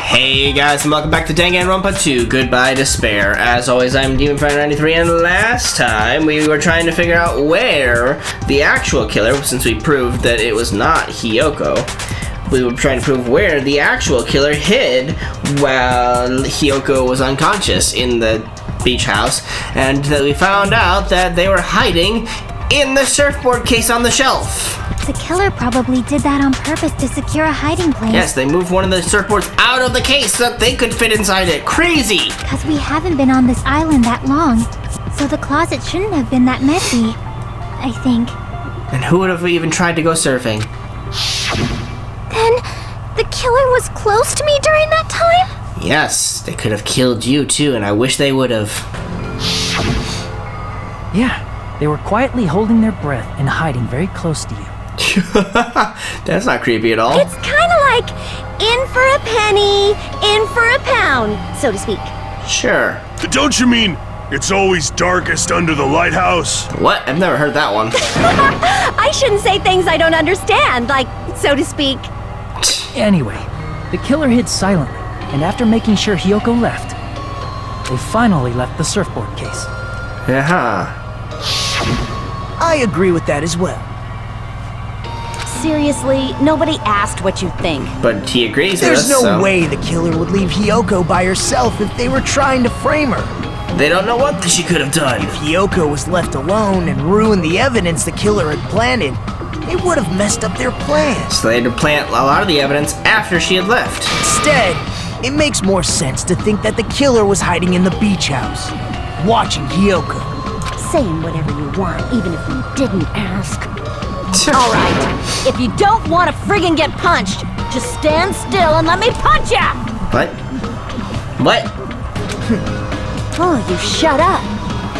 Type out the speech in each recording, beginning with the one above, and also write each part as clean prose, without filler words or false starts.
Hey guys, and welcome back to Danganronpa 2, Goodbye Despair. As always, I'm DemonFighter93, and last time we were trying to figure out where the actual killer, since we proved that it was not Hiyoko, we were trying to prove where the actual killer hid while Hiyoko was unconscious in the beach house, and that we found out that they were hiding in the surfboard case on the shelf. The killer probably did that on purpose to secure a hiding place. Yes, they moved one of the surfboards out of the case so that they could fit inside it. Crazy! Because we haven't been on this island that long, so the closet shouldn't have been that messy, I think. And who would have even tried to go surfing? Then, the killer was close to me during that time? Yes, they could have killed you too, and I wish they would have. Yeah, they were quietly holding their breath and hiding very close to you. That's not creepy at all. It's kind of like in for a penny, in for a pound, so to speak. Sure. Don't you mean it's always darkest under the lighthouse? What? I've never heard that one. I shouldn't say things I don't understand, like, so to speak. Anyway, the killer hid silently, and after making sure Hiyoko left, they finally left the surfboard case. Yeah. I agree with that as well. Seriously, nobody asked what you think. But he agrees with us, There's no so way the killer would leave Hiyoko by herself if they were trying to frame her. they don't know what she could have done. If Hiyoko was left alone and ruined the evidence the killer had planted, it would have messed up their plans. So they had to plant a lot of the evidence after she had left. Instead, it makes more sense to think that the killer was hiding in the beach house, watching Hiyoko. Saying whatever you want, even if you didn't ask. Alright, if you don't want to friggin' get punched, just stand still and let me punch ya! What? What? Oh, you shut up.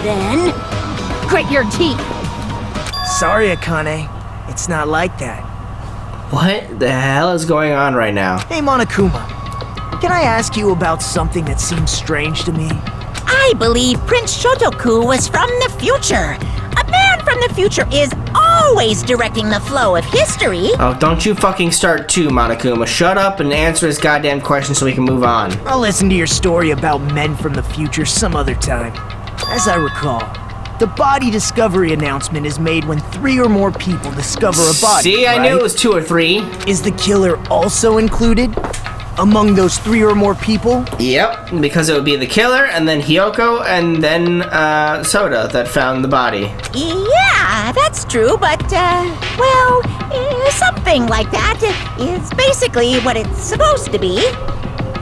Then, grit your teeth. Sorry, Akane. It's not like that. What the hell is going on right now? Hey, Monokuma. Can I ask you about something that seems strange to me? I believe Prince Shotoku was from the future. A man from the future is always directing the flow of history. Oh, don't you fucking start too, Monokuma. Shut up and answer this goddamn question so we can move on. I'll listen to your story about men from the future some other time. As I recall, the body discovery announcement is made when 3 or more people discover a body. See, I knew it was 2 or 3. Is the killer also included among those 3 or more people? Yep, because it would be the killer, and then Hiyoko, and then Soda that found the body. Yeah, that's true, but, something like that is basically what it's supposed to be.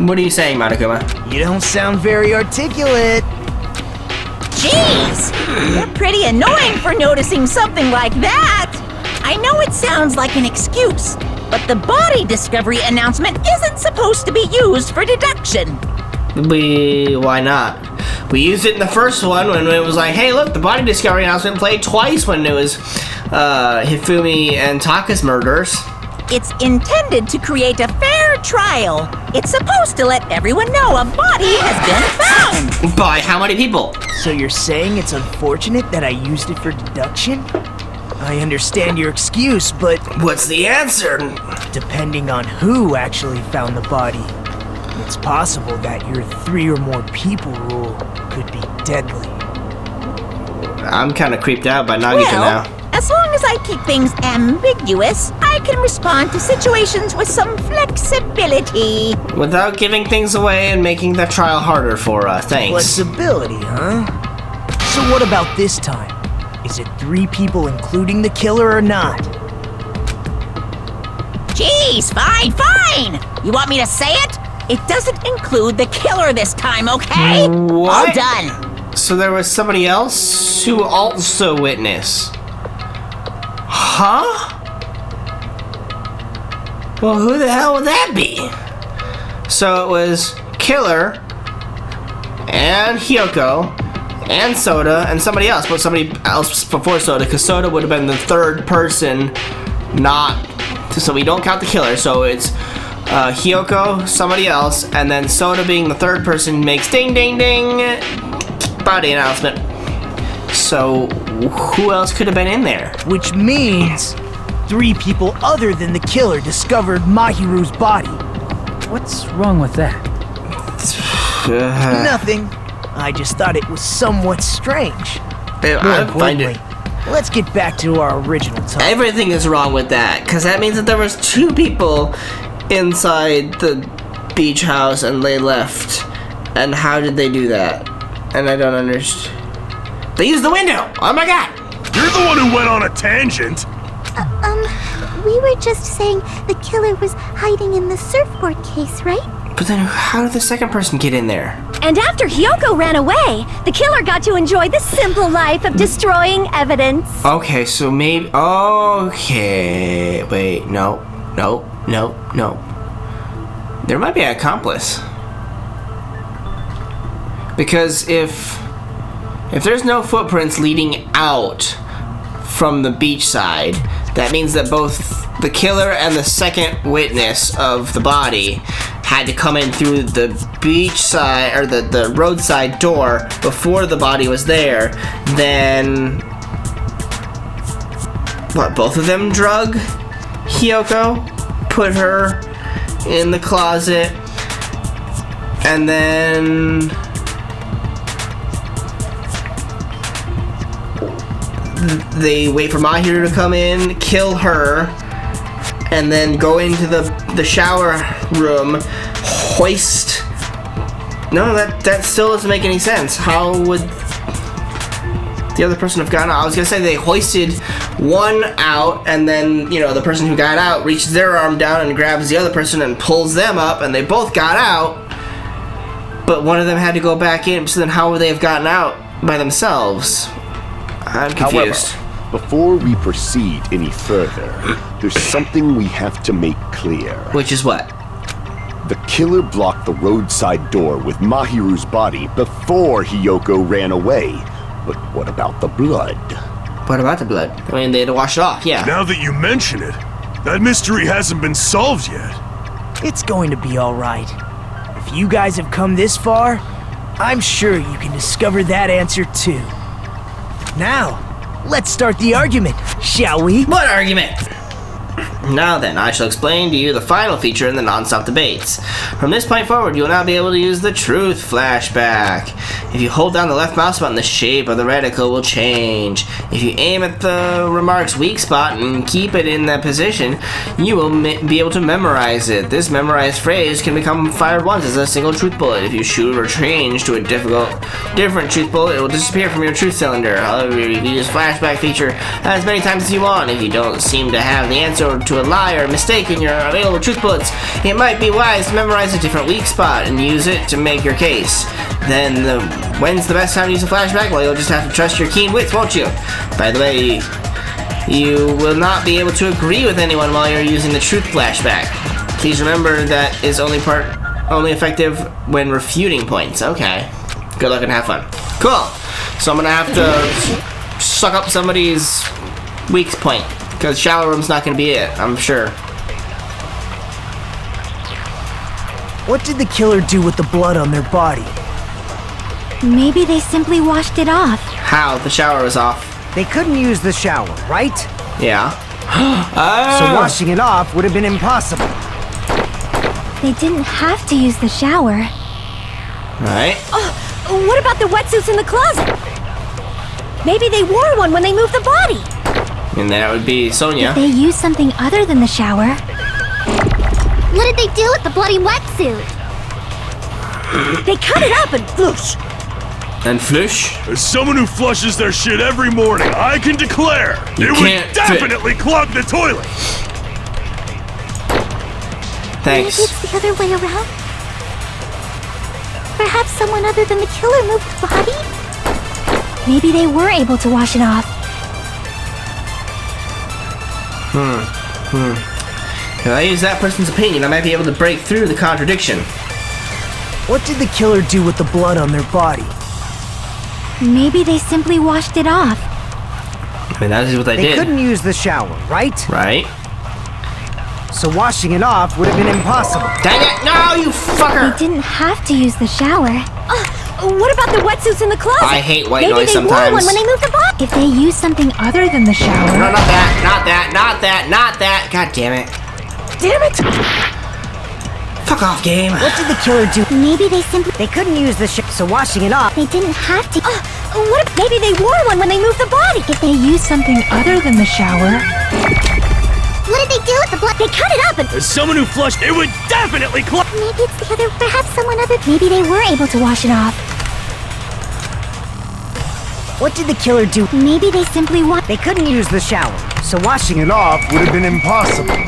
What are you saying, Monokuma? You don't sound very articulate. Jeez, you're pretty annoying for noticing something like that. I know it sounds like an excuse, but the body discovery announcement isn't supposed to be used for deduction. Why not? We used it in the first one when it was like, hey, look, the body discovery announcement played twice when it was Hifumi and Taka's murders. It's intended to create a fair trial. It's supposed to let everyone know a body has been found. By how many people? So you're saying it's unfortunate that I used it for deduction? I understand your excuse, but What's the answer? depending on who actually found the body, it's possible that your 3 or more people rule could be deadly. I'm kind of creeped out by Nagito now. As long as I keep things ambiguous, I can respond to situations with some flexibility. Without giving things away and making the trial harder for us. Thanks. Flexibility, huh? So what about this time? Is it 3 people including the killer or not? Jeez, fine. You want me to say it? It doesn't include the killer this time, okay? What? All done. So there was somebody else who also witnessed. Huh? Well, who the hell would that be? So it was Killer and Hiyoko and Soda and somebody else, but somebody else before Soda, because Soda would have been the third person, so we don't count the killer, so it's Hiyoko, somebody else, and then Soda being the third person makes ding ding ding body announcement. So who else could have been in there? Which means 3 people other than the killer discovered Mahiru's body. What's wrong with that? Nothing. I just thought it was somewhat strange. I find it. Let's get back to our original topic. Everything is wrong with that, because that means that there was 2 people inside the beach house and they left. And how did they do that? And I don't understand. They used the window! Oh my god! You're the one who went on a tangent. We were just saying the killer was hiding in the surfboard case, right? But then how did the second person get in there? And after Hyoko ran away, the killer got to enjoy the simple life of destroying evidence. Okay, so maybe... Okay... Wait, no. There might be an accomplice. Because if there's no footprints leading out from the beach side, that means that both the killer and the second witness of the body had to come in through the beach side, or the roadside door before the body was there. Then what, both of them drug Hyoko, put her in the closet, and then they wait for Mahiru to come in, kill her, and then go into the shower room, hoist... No, that still doesn't make any sense. How would the other person have gotten out? I was gonna say they hoisted one out, and then, you know, the person who got out reaches their arm down and grabs the other person and pulls them up, and they both got out, but one of them had to go back in, so then how would they have gotten out by themselves? I'm confused. However, before we proceed any further, there's something we have to make clear. Which is what? The killer blocked the roadside door with Mahiru's body before Hyoko ran away. But what about the blood? What about the blood? I mean, they had to wash it off, yeah. Now that you mention it, that mystery hasn't been solved yet. It's going to be alright. If you guys have come this far, I'm sure you can discover that answer too. Now, let's start the argument, shall we? What argument? Now then, I shall explain to you the final feature in the non-stop debates. From this point forward, you will now be able to use the truth flashback. If you hold down the left mouse button, the shape of the reticle will change. If you aim at the remark's weak spot and keep it in that position, you will be able to memorize it. This memorized phrase can become fired once as a single truth bullet. If you shoot or change to a different truth bullet, it will disappear from your truth cylinder. However, you can use flashback feature as many times as you want. If you don't seem to have the answer to a lie or mistake in your available truth bullets, it might be wise to memorize a different weak spot and use it to make your case. Then, when's the best time to use a flashback? Well, you'll just have to trust your keen wits, won't you? By the way, you will not be able to agree with anyone while you're using the truth flashback. Please remember that is only effective when refuting points. Okay. Good luck and have fun. Cool. So I'm gonna have to suck up somebody's weak point, because shower room's not gonna be it, I'm sure. What did the killer do with the blood on their body? Maybe they simply washed it off. How? The shower was off. They couldn't use the shower, right? Yeah. So washing it off would have been impossible. They didn't have to use the shower. Right. Oh, what about the wetsuits in the closet? Maybe they wore one when they moved the body. And that would be Sonia. They used something other than the shower. What did they do with the bloody wetsuit? They cut it up and whoosh. And flush. As someone who flushes their shit every morning, I can declare it would definitely clog the toilet. Thanks. Maybe it's the other way around. Perhaps someone other than the killer moved the body? Maybe they were able to wash it off. If I use that person's opinion, I might be able to break through the contradiction. What did the killer do with the blood on their body? Maybe they simply washed it off. I mean, that is what they did. They couldn't use the shower, right? Right. So washing it off would have been impossible. Dang it! No, you fucker! They didn't have to use the shower. What about the wetsuits in the closet? I hate white Maybe noise they sometimes. wore one when they moved the body. If they used something other than the shower... No, not that, not that, not that, not that. God damn it. Damn it! Fuck off, game. What did the killer do? Maybe they simply... They couldn't use the so washing it off. They didn't have to... What if maybe they wore one when they moved the body? If they used something other than the shower... What did they do with the blood? They cut it up and... As someone who flushed, it would definitely Maybe it's the other... Perhaps someone other... Maybe they were able to wash it off. What did the killer do? Maybe they simply want... They couldn't use the shower. So washing it off would have been impossible.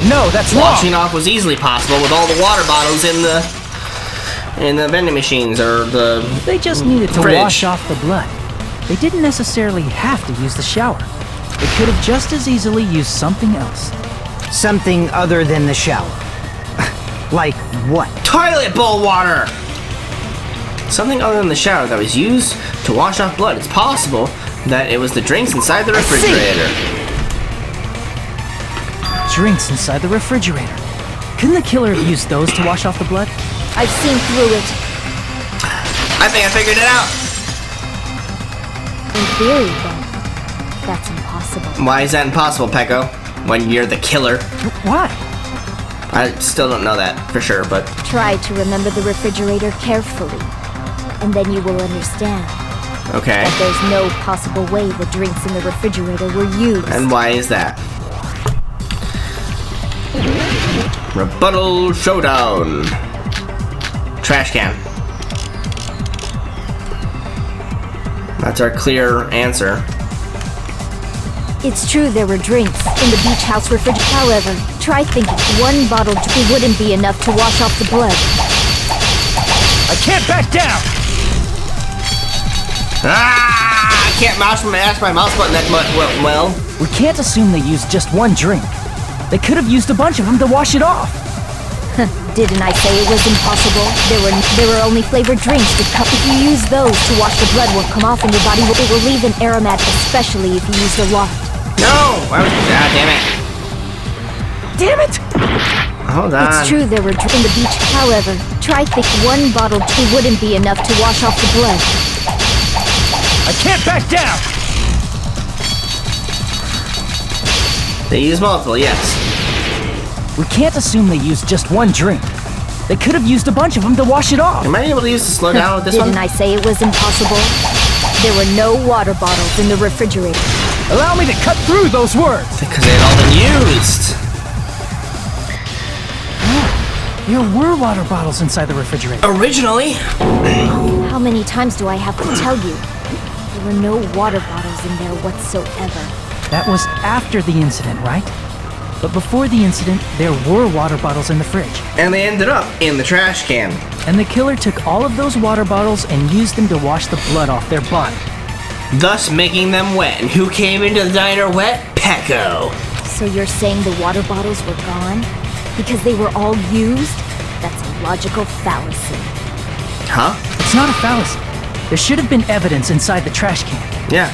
No, that's wrong. Washing off was easily possible with all the water bottles in the vending machines or the They just needed to fridge. wash off the blood. They didn't necessarily have to use the shower. They could have just as easily used something else. Something other than the shower. Like what? Toilet bowl water! Something other than the shower that was used to wash off blood. It's possible that it was the drinks inside the refrigerator. Drinks inside the refrigerator. Couldn't the killer have used those to wash off the blood? I've seen through it. I think I figured it out. In theory, then, that's impossible. Why is that impossible, Pecco? When you're the killer? Why? I still don't know that for sure, but Try to remember the refrigerator carefully, and then you will understand okay. that there's no possible way the drinks in the refrigerator were used. And why is that? Rebuttal showdown. Trash can. That's our clear answer. It's true there were drinks in the beach house refrigerator. However, try thinking one bottle wouldn't be enough to wash off the blood. I can't back down! Ah! I can't mash my mouse button that much. Well, We can't assume they used just one drink. They could have used a bunch of them to wash it off. Didn't I say it was impossible? There were only flavored drinks to cup. If you use those to wash the blood will come off in your body. It will leave an aromat, especially if you used a lot. no! Why was damn it. Damn it! Hold on. It's true there were drinks in the beach. However, try think one bottle wouldn't be enough to wash off the blood. I can't back down! They use multiple, yes. We can't assume they used just one drink. They could have used a bunch of them to wash it off. Am I able to use the slow down with this Didn't one? I say it was impossible? There were no water bottles in the refrigerator. Allow me to cut through those words. Because they had all been used. There were water bottles inside the refrigerator. Originally. How many times do I have to tell you? There were no water bottles in there whatsoever. That was after the incident, right? But before the incident, there were water bottles in the fridge. And they ended up in the trash can. And the killer took all of those water bottles and used them to wash the blood off their body. Thus making them wet. And who came into the diner wet? Pecco. So you're saying the water bottles were gone? Because they were all used? That's a logical fallacy. Huh? It's not a fallacy. There should have been evidence inside the trash can. Yeah.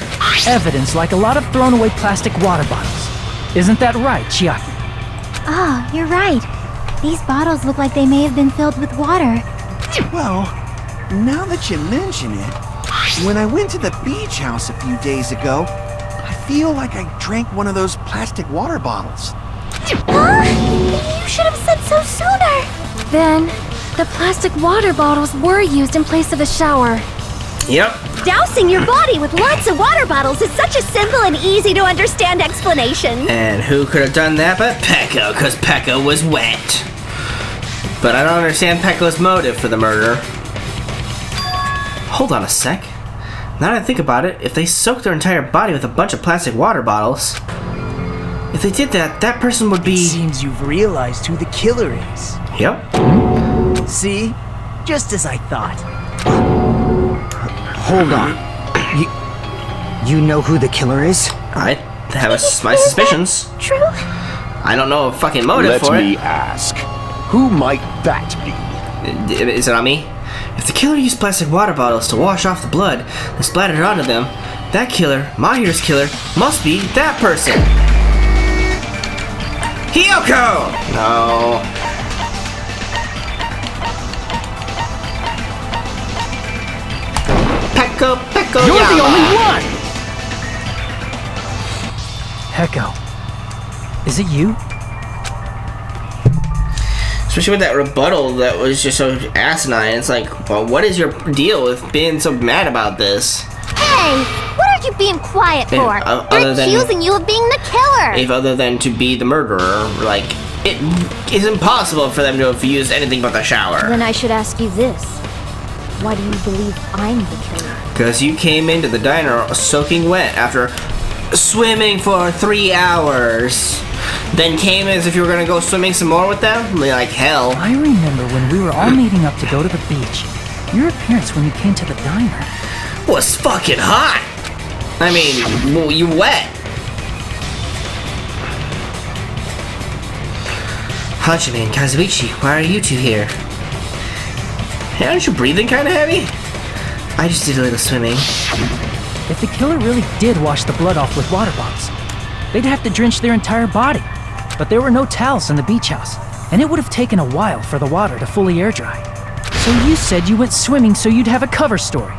Evidence like a lot of thrown away plastic water bottles. Isn't that right, Chiaki? Ah, you're right. These bottles look like they may have been filled with water. Well, now that you mention it, when I went to the beach house a few days ago, I feel like I drank one of those plastic water bottles. Huh? You should have said so sooner. Then, the plastic water bottles were used in place of a shower. Yep. Dousing your body with lots of water bottles is such a simple and easy to understand explanation. And who could have done that but Pecco, because Pecco was wet. But I don't understand Pecco's motive for the murder. Hold on a sec. Now that I think about it, if they soaked their entire body with a bunch of plastic water bottles, if they did that, that person would be... Seems you've realized who the killer is. Yep. See? Just as I thought. Hold on. You know who the killer is? I have my suspicions. True? I don't know a fucking motive Let for me it. ask, who might that be? Is it on me? If the killer used plastic water bottles to wash off the blood and splattered it onto them, that killer, Mahiru's killer, must be that person. Hiyoko! No. Pecco You're Yama. the only one! Pecco. Is it you? Especially with that rebuttal that was just so asinine. It's like, well, what is your deal with being so mad about this? Hey, what are you being quiet for? They're accusing you of being the killer. If other than to be the murderer, like, it is impossible for them to have used anything but the shower. Then I should ask you this. Why do you believe I'm the killer? Because you came into the diner soaking wet after swimming for 3 hours. Then came as if you were gonna go swimming some more with them? Like hell. I remember when we were all meeting up to go to the beach. Your appearance when you came to the diner was fucking hot. I mean, well, you wet. Hajime and Kazuichi, why are you two here? Hey, aren't you breathing kinda heavy? I just did a little swimming. If the killer really did wash the blood off with water bottles, they'd have to drench their entire body. But there were no towels in the beach house, and it would have taken a while for the water to fully air dry. So you said you went swimming so you'd have a cover story.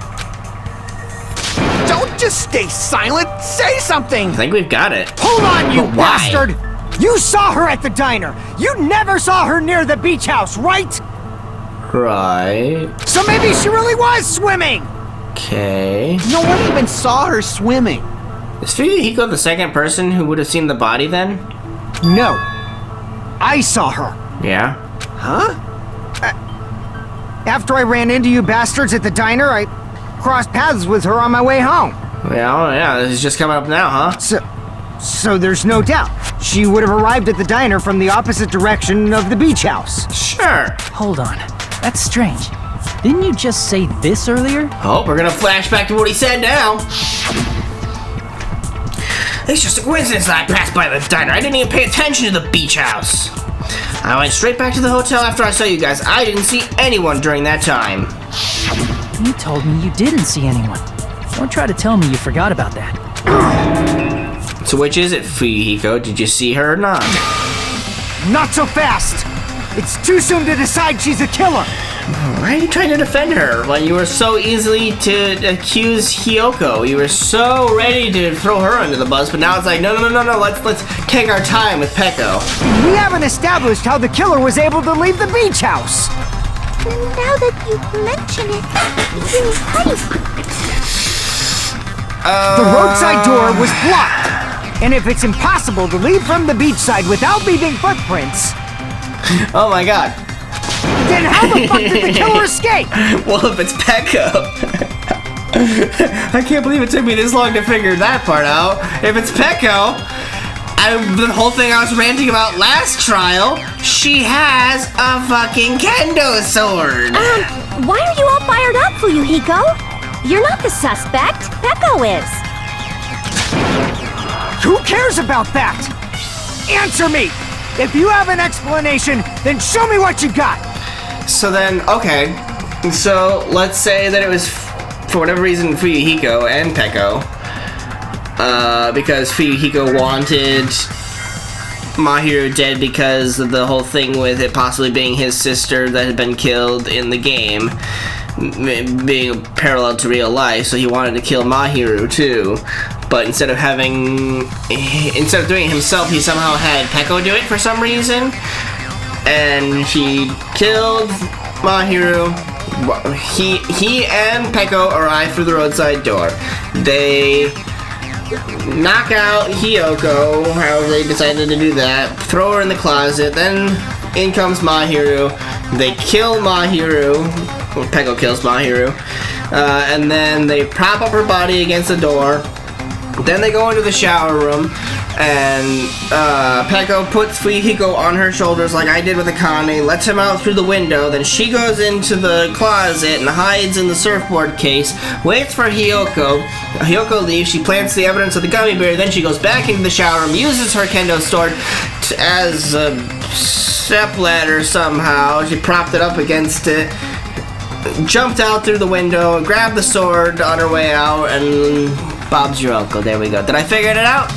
Don't just stay silent! Say something! I think we've got it. Hold on, you But why? bastard! You saw her at the diner! You never saw her near the beach house, right? Right. So maybe she really was swimming! Okay. No one even saw her swimming. Is Fuyuhiko the second person who would have seen the body then? No. I saw her. Yeah. Huh? After I ran into you bastards at the diner, I crossed paths with her on my way home. Well, yeah, this is just coming up now, huh? So there's no doubt. She would have arrived at the diner from the opposite direction of the beach house. Sure. Hold on. That's strange. Didn't you just say this earlier? Oh, we're gonna flash back to what he said now. It's just a coincidence that I passed by the diner. I didn't even pay attention to the beach house. I went straight back to the hotel after I saw you guys. I didn't see anyone during that time. You told me you didn't see anyone. Don't try to tell me you forgot about that. So which is it, Fuyuhiko? Did you see her or not? Not so fast! It's too soon to decide she's a killer! Why are you trying to defend her when you were so easily to accuse Hiyoko? You were so ready to throw her under the bus, but now it's like, no, let's take our time with Peko. We haven't established how the killer was able to leave the beach house! Now that you mention it, it's really funny. The roadside door was blocked! And if it's impossible to leave from the beachside without leaving footprints... Oh my god. Then how the fuck did the killer escape? Well, if it's Peko. I can't believe it took me this long to figure that part out. If it's Peko, the whole thing I was ranting about last trial, she has a fucking kendo sword. Why are you all fired up, Fuyuhiko? You're not the suspect. Peko is. Who cares about that? Answer me! If you have an explanation, then show me what you got! So then, okay. So let's say that it was, for whatever reason, Fuyuhiko and Peko. Because Fuyuhiko wanted Mahiru dead because of the whole thing with it possibly being his sister that had been killed in the game. Being parallel to real life, so he wanted to kill Mahiru too. But instead of doing it himself, he somehow had Peko do it for some reason. And he killed Mahiru. He and Peko arrive through the roadside door. They knock out Hiyoko, however they decided to do that, throw her in the closet, then in comes Mahiru. They kill Mahiru. Peko kills Mahiru. And then they prop up her body against the door. Then they go into the shower room, and Peko puts Fuyuhiko on her shoulders like I did with Akane, lets him out through the window, then she goes into the closet and hides in the surfboard case, waits for Hiyoko. Hiyoko leaves, she plants the evidence of the gummy bear, then she goes back into the shower room, uses her kendo sword as a stepladder somehow. She propped it up against it, jumped out through the window, grabbed the sword on her way out, and Bob's your uncle. There we go. Did I figure it out?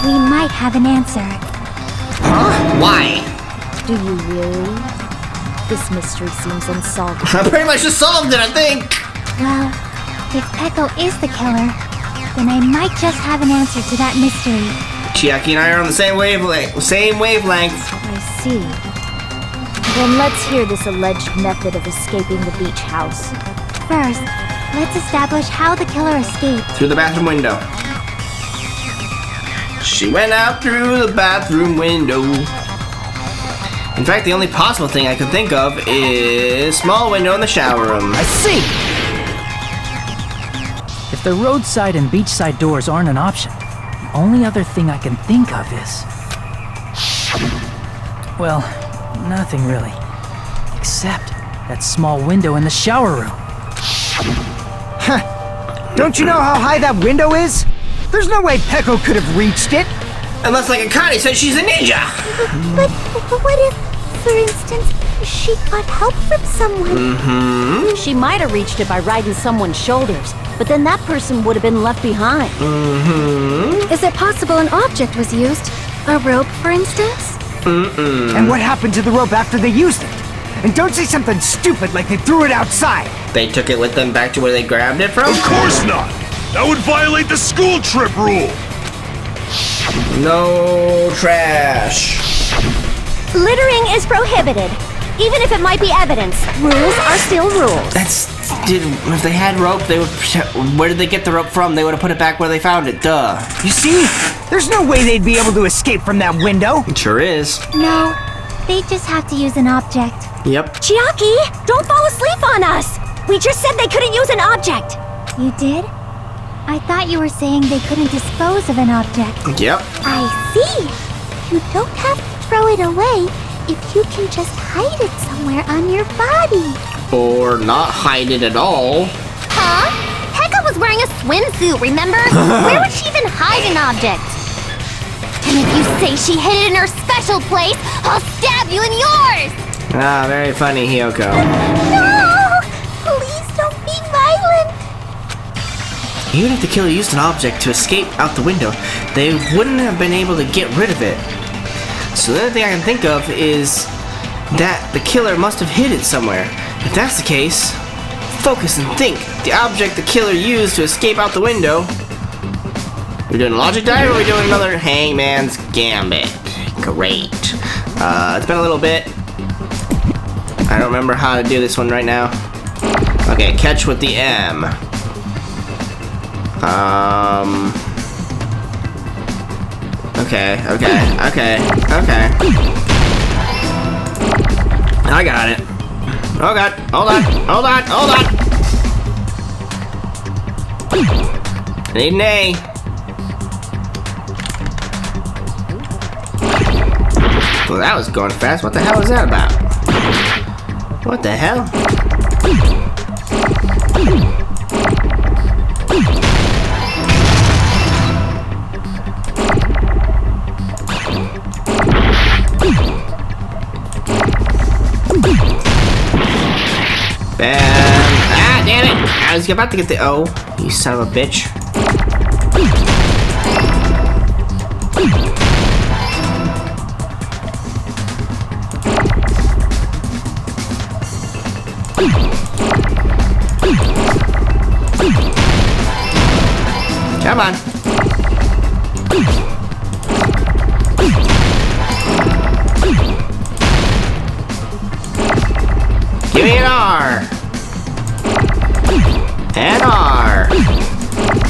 We might have an answer. Huh? Why? Do you really? This mystery seems unsolved. I pretty much just solved it, I think. Well, if Peko is the killer, then I might just have an answer to that mystery. Chiaki and I are on the same wavelength. I see. Then let's hear this alleged method of escaping the beach house. First, let's establish how the killer escaped. Through the bathroom window. She went out through the bathroom window. In fact, the only possible thing I could think of is small window in the shower room. I see! If the roadside and beachside doors aren't an option, the only other thing I can think of is... well, nothing really. Except that small window in the shower room. Huh. Don't you know how high that window is? There's no way Peko could have reached it. Unless, like Akane said, she's a ninja! But what if, for instance, she got help from someone? She might have reached it by riding someone's shoulders, but then that person would have been left behind. Is it possible an object was used? A rope, for instance? And what happened to the rope after they used it? And don't say something stupid like they threw it outside. They took it with them back to where they grabbed it from? Of course not! That would violate the school trip rule! No trash. Littering is prohibited, even if it might be evidence. Rules are still rules. If they had rope, they would. Where did they get the rope from? They would have put it back where they found it. Duh. You see? There's no way they'd be able to escape from that window. It sure is. No, they just have to use an object. Yep. Chiaki, don't fall asleep on us! We just said they couldn't use an object. You did? I thought you were saying they couldn't dispose of an object. Yep. I see. You don't have to throw it away if you can just hide it somewhere on your body. Or not hide it at all. Huh? Pekka was wearing a swimsuit, remember? Where would she even hide an object? And if you say she hid it in her special place, I'll stab you in yours! Ah, very funny, Hiyoko. No! Please don't be violent! Even if the killer used an object to escape out the window, they wouldn't have been able to get rid of it. So the only thing I can think of is that the killer must have hid it somewhere. If that's the case, focus and think. The object the killer used to escape out the window. We're doing a logic dive, or are we doing another Hangman's Gambit? Great. It's been a little bit. I don't remember how to do this one right now. Okay, catch with the M. Okay. I got it. Oh god, hold on. I need an A. Well, that was going fast. What the hell is that about? What the hell? Ah, damn it! I was about to get the O. You son of a bitch. Come on. Give me an R. An R.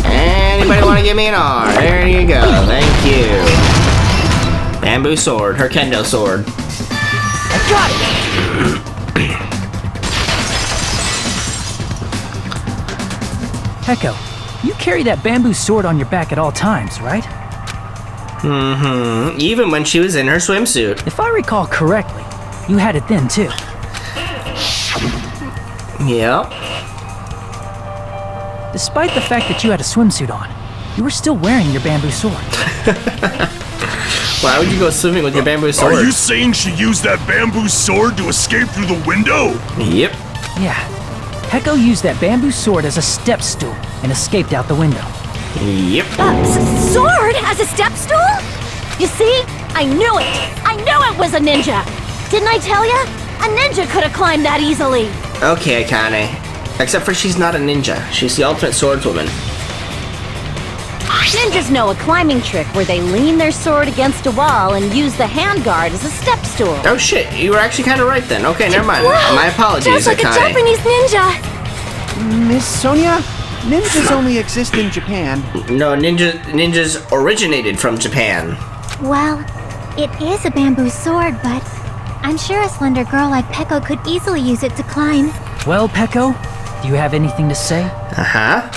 Anybody want to give me an R? There you go. Thank you. Bamboo sword. Her kendo sword. I got it! Peko, you carry that bamboo sword on your back at all times, right? Mm-hmm. Even when she was in her swimsuit. If I recall correctly, you had it then too. Yep. Despite the fact that you had a swimsuit on, you were still wearing your bamboo sword. Why would you go swimming with your bamboo sword? Are you saying she used that bamboo sword to escape through the window? Yep. Yeah. Peko used that bamboo sword as a step stool and escaped out the window. Yep. Sword as a step stool? You see? I knew it! I knew it was a ninja! Didn't I tell ya? A ninja could have climbed that easily! Okay, Akane. Except for she's not a ninja. She's the ultimate swordswoman. Ninjas know a climbing trick where they lean their sword against a wall and use the handguard as a step stool. Oh shit, you were actually kind of right then. Okay, never mind. Whoa, My apologies, just like a Akai. Japanese ninja. Miss Sonia, ninjas only exist in Japan. No, ninjas originated from Japan. Well, it is a bamboo sword, but I'm sure a slender girl like Peko could easily use it to climb. Well, Peko, do you have anything to say? Uh-huh.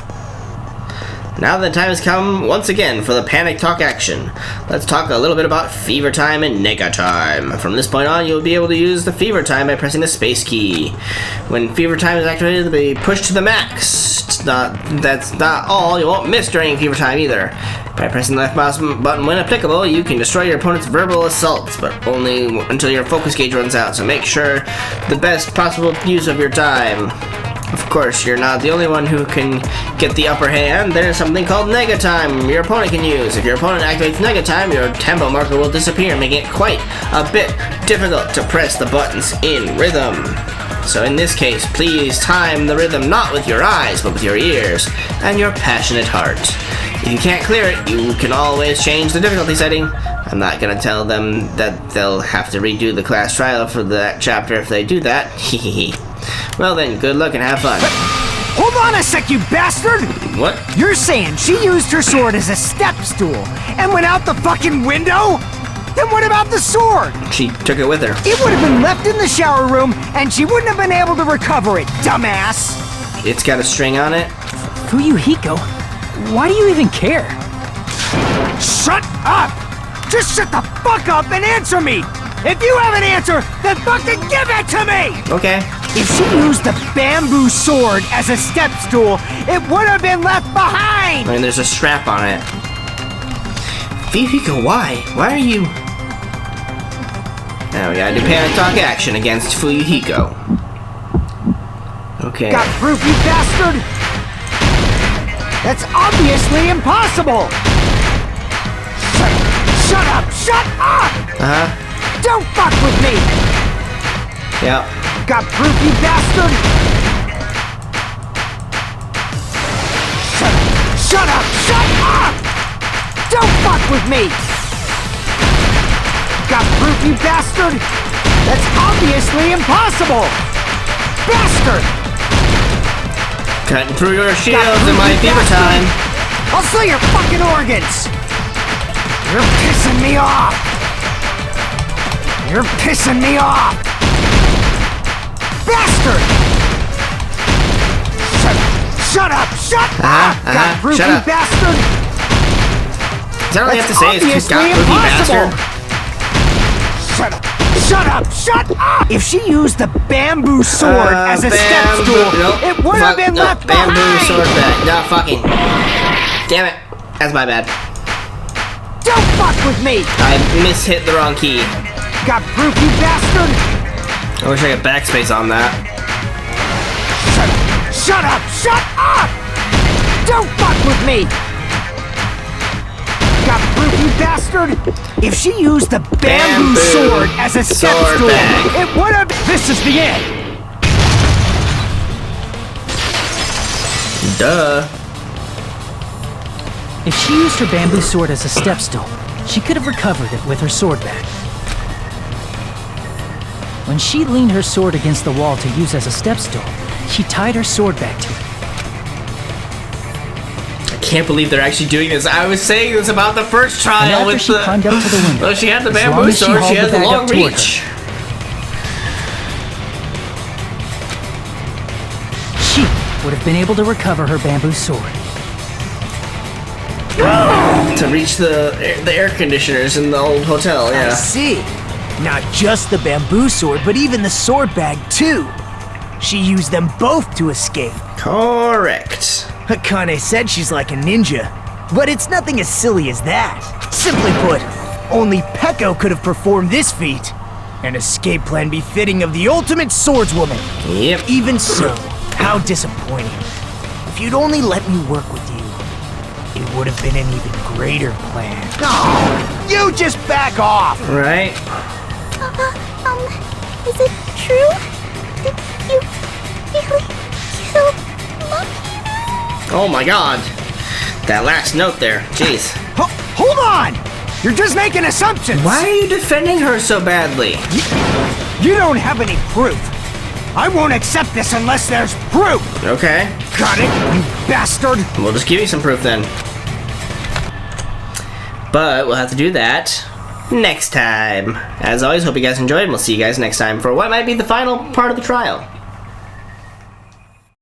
Now the time has come once again for the panic talk action. Let's talk a little bit about fever time and nega time. From this point on, you'll be able to use the fever time by pressing the space key. When fever time is activated, it'll be pushed to the max. That's not all. You won't miss during fever time either. By pressing the left mouse button when applicable, you can destroy your opponent's verbal assaults, but only until your focus gauge runs out. So make sure the best possible use of your time. Of course, you're not the only one who can get the upper hand. There's something called nega time your opponent can use. If your opponent activates nega time, your tempo marker will disappear, making it quite a bit difficult to press the buttons in rhythm. So in this case, please time the rhythm not with your eyes, but with your ears and your passionate heart. If you can't clear it, you can always change the difficulty setting. I'm not gonna tell them that they'll have to redo the class trial for that chapter if they do that. Hehehe. Well then, good luck and have fun. Hold on a sec, you bastard! What? You're saying she used her sword as a step stool and went out the fucking window? Then what about the sword? She took it with her. It would have been left in the shower room and she wouldn't have been able to recover it, dumbass! It's got a string on it. Fuyuhiko, why do you even care? Shut up! Just shut the fuck up and answer me! If you have an answer, then fucking give it to me! Okay. If she used the bamboo sword as a step stool, it would have been left behind! I mean, there's a strap on it. Fuyuhiko, why? Why are you... Now we gotta do panic talk action against Fuyuhiko. Okay. Got proof, you bastard? That's obviously impossible! Shut up! Shut up! Uh-huh. Don't fuck with me! Yep. Got proof, you bastard? Shut up! Shut up! Don't fuck with me! Got proof, you bastard? That's obviously impossible! Bastard! Cutting through your shields in my fever time. I'll sell your fucking organs! You're pissing me off! You're pissing me off! Bastard! Shut up! Shut up! Got proof, shut you up. bastard! Is that all you have to say? Is got proof, you bastard? Shut up! Shut up! Shut up! If she used the bamboo sword as a step stool, it would have been left bamboo behind! sword back. No, fucking. Damn it. That's my bad. Don't fuck with me! I mishit the wrong key. Got proof, you bastard! I wish I could backspace on that. Shut up! Shut up! Don't fuck with me! Got proof, you bastard? If she used the bamboo sword as a step sword stool, bag. it would have... This is the end! Duh. If she used her bamboo sword as a step stool, she could have recovered it with her sword bag. When she leaned her sword against the wall to use as a step stool, she tied her sword back to it. I can't believe they're actually doing this. I was saying this about the first And trial after with she the... climbed up to the window, Well, she had the as long bamboo as she sword, she hauled had the the bag long up toward reach. she would have been able to recover her bamboo sword. To reach the air conditioners in the old hotel, I yeah. see. Not just the bamboo sword, but even the sword bag, too. She used them both to escape. Correct. Akane said she's like a ninja, but it's nothing as silly as that. Simply put, only Peko could have performed this feat. An escape plan befitting of the ultimate swordswoman. Yep. Even so, how disappointing. If you'd only let me work with you, it would have been an even greater plan. Oh, you just back off! Right? Is it true? Did you really kill Monkey? Oh my god. That last note there, jeez. Hold on! You're just making assumptions! Why are you defending her so badly? You don't have any proof. I won't accept this unless there's proof! Okay. Got it, you bastard! We'll just give you some proof then. But we'll have to do that next time. As always, hope you guys enjoyed, and we'll see you guys next time for what might be the final part of the trial.